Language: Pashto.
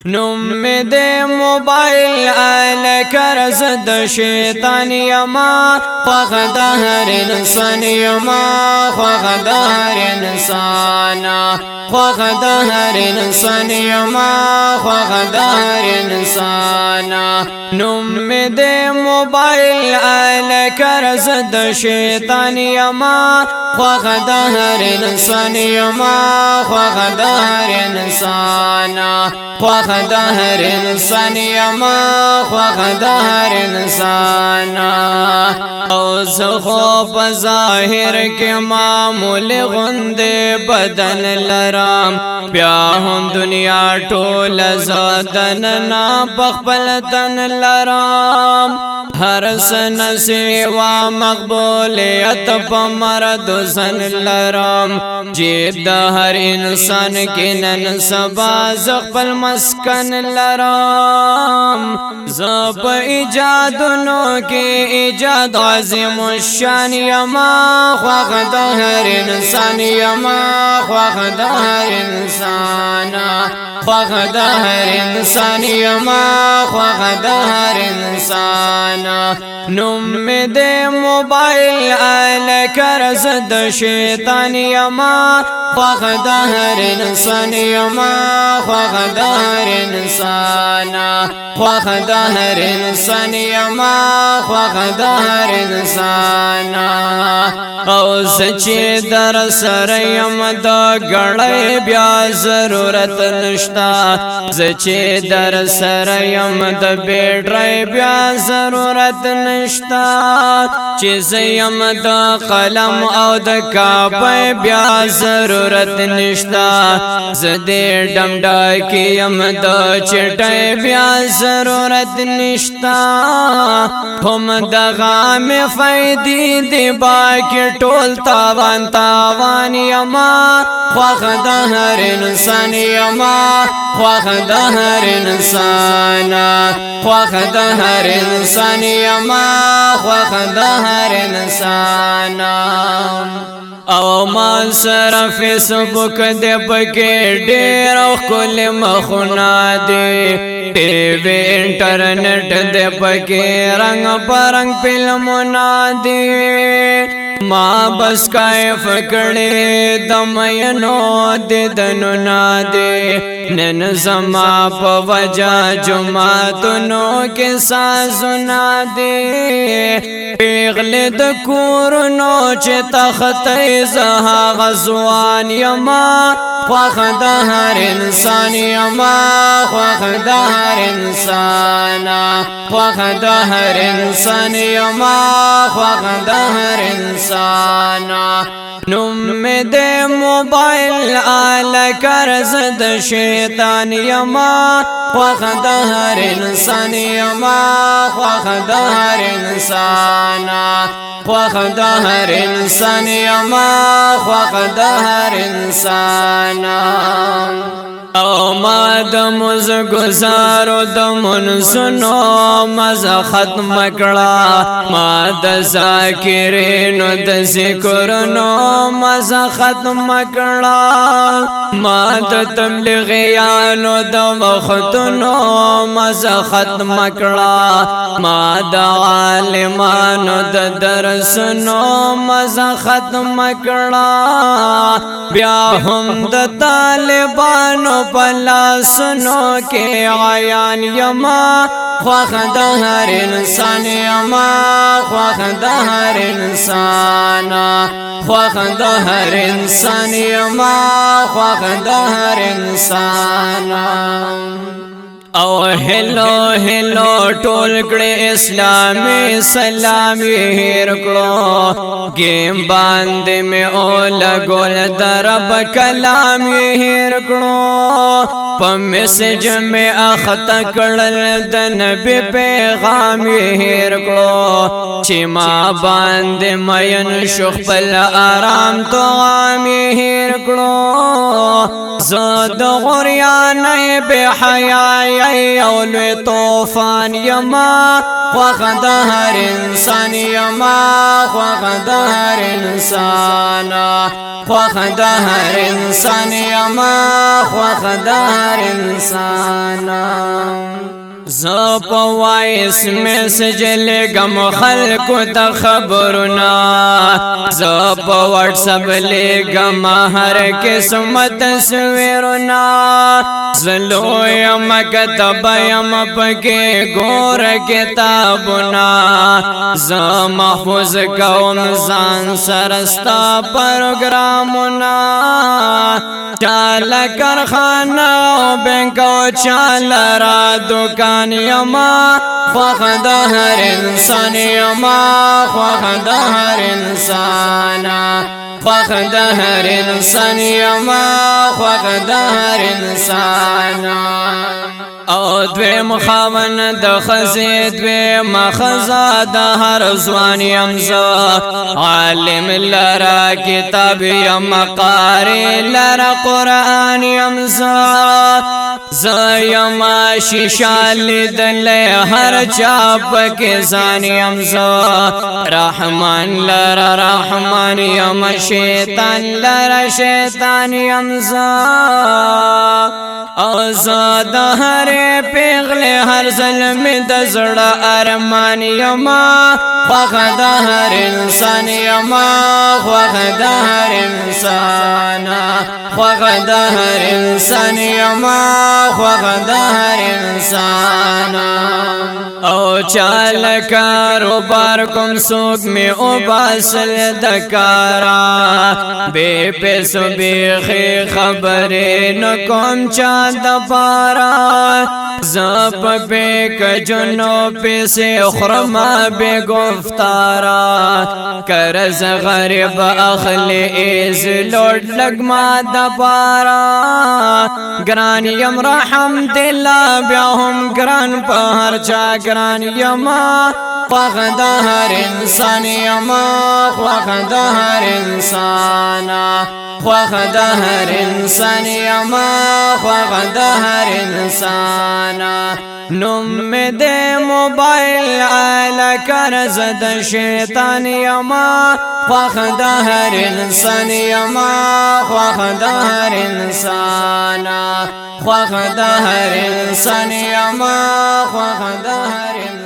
نم می دے موبائل آل کرز د شیطان یما خوخ د هر انسان یما خوخ د هر انسان خوخ د هر انسان یما خوخ د هر انسان نم می دے موبائل آل کرز د شیطان یما خوخ د هر انسان یما خوخ د هر انسان خوخ د هر انسان یما خوخ د هر انسان او زخو په ظاهر کې معمول غند بدن لرام بیا هم دنیا ټول زادن نا بخبل تن لرام هر سن سیوا مقبولیت په مرد زن لرام جیب د هر انسان کې نن سبا زخبل مسکن لرام زب ایجادنو کې ایجاد عظیم الشان یما خوخ د هر انسان یما خوخ د هر انسان خوخ د هر انسان یما خوخ د هر انسان نم می دے موبائل آل کرز د شیطان یما خوخ د هر انسان یما خوخ د هر انسان خوخ د هر انسان یما خوخ د هر انسان او سچې در سره یم د غړې بیا ضرورت نشتا سچې در سره یم د بیټرې بیا ضرورت نشتا چې زیم د قلم او د کاپي بیا ضرورت نشتا زدې ډمډا کې یم د چټې بیا ضرورت نشتا هم د غام فائدې دی باکي ټول تاوان تاوان یما خوخ د هر انسان یما خوخ د هر انسان خوخ د هر انسان یما خوخ د هر انسان او ما سره فیسبوک دې پکې ډېر او کل مخونه دي ټي وي انټرنیټ دې پکې رنگ پرنګ فلمونه دي ما بس کیف کړي دمینو دې دنو نادي نن زما په وجا جمعتونو کې سازونه دي پیغله د کورونو چې تختې زها غزوان یما خوخ د هر انسان یما خوخ د هر انسان خوخ د هر انسان یما خوخ د هر انسان نم می دے موبائل آل کرز د شیطان یما خوخ د هر انسان یما خوخ د هر انسان خوخ د هر انسان یما خوخ د هر انسان او ما د مز گزارو د منسونو مزه ختم کړه ما د ذاکرینو د ذکرونو مزه ختم کړه ما د تبلیغیانو د وختونو مزه ختم کړه ما د عالمانو د درسونو مزه ختم کړه بیا هم د طالبانو پلا سنو کے عیان یما خوخ د هر انسان یما خوخ د هر انسان خوخ د هر انسان یما خوخ د هر انسان او هلو هلو ټول کړه اسلامي سلام هیر کړو گیم باندې می اول ګول درب کلام هیر کړو په میسج می اخت کړل د نبی پیغام هیر کړو چې ما باندې مین شخبل آرام تو عام هیر کړو زاد غریان به حیا بارای او لوی طوفان یما خوخ د هر انسان یما خوخ د هر انسان خوخ د هر انسان یما خوخ د هر انسان زپ وایس میسج لګم خلکو ته خبرنا زپ واتس اپ لګم هر قسم تصویرنا زلو یم کتب یم پکې ګور کتابنا ز محفوظ کوم ځان سرستا پروګرامنا چال کارخانه او بینک او چال را دکان یما خوخ د هر انسان یما خوخ د هر انسان خوخ د هر انسان یما خوخ د هر انسان او دوی مخاون د خزی دوی مخزا د هر ځوان یمزا عالم لرا کتاب یم قاری لرا قرآن یمزا زیما شیشا لیدل هر چاپ کے ځان یمزا رحمان لرا رحمان یم شیطان لرا شیطان یمزا او زاد هر پیغل هر ظلم د زړه ارمان یما خوخ د هر انسان یما خوخ د هر انسان خوخ د هر انسان یما خوخ د هر انسان او چال کاروبار کوم سوق می او باسل دکارا بے پیسو بے خبرې نو کوم چا د پارا زپ بے کجنو پیسے خرما بے گفتارا کرز غریب اخلی ایز لوڈ لگما دپارا گران یم رحم دلا بیاهم گران پہر چا گران یما خوخ د هر انسان یما خوخ د هر انسان خوخ د هر انسان یما خوخ د هر انسان نم دے موبائل آل کرز د شیطان یما خوخ د هر انسان یما خوخ د هر انسان خوخ د هر انسان یما خوخ د هر انسان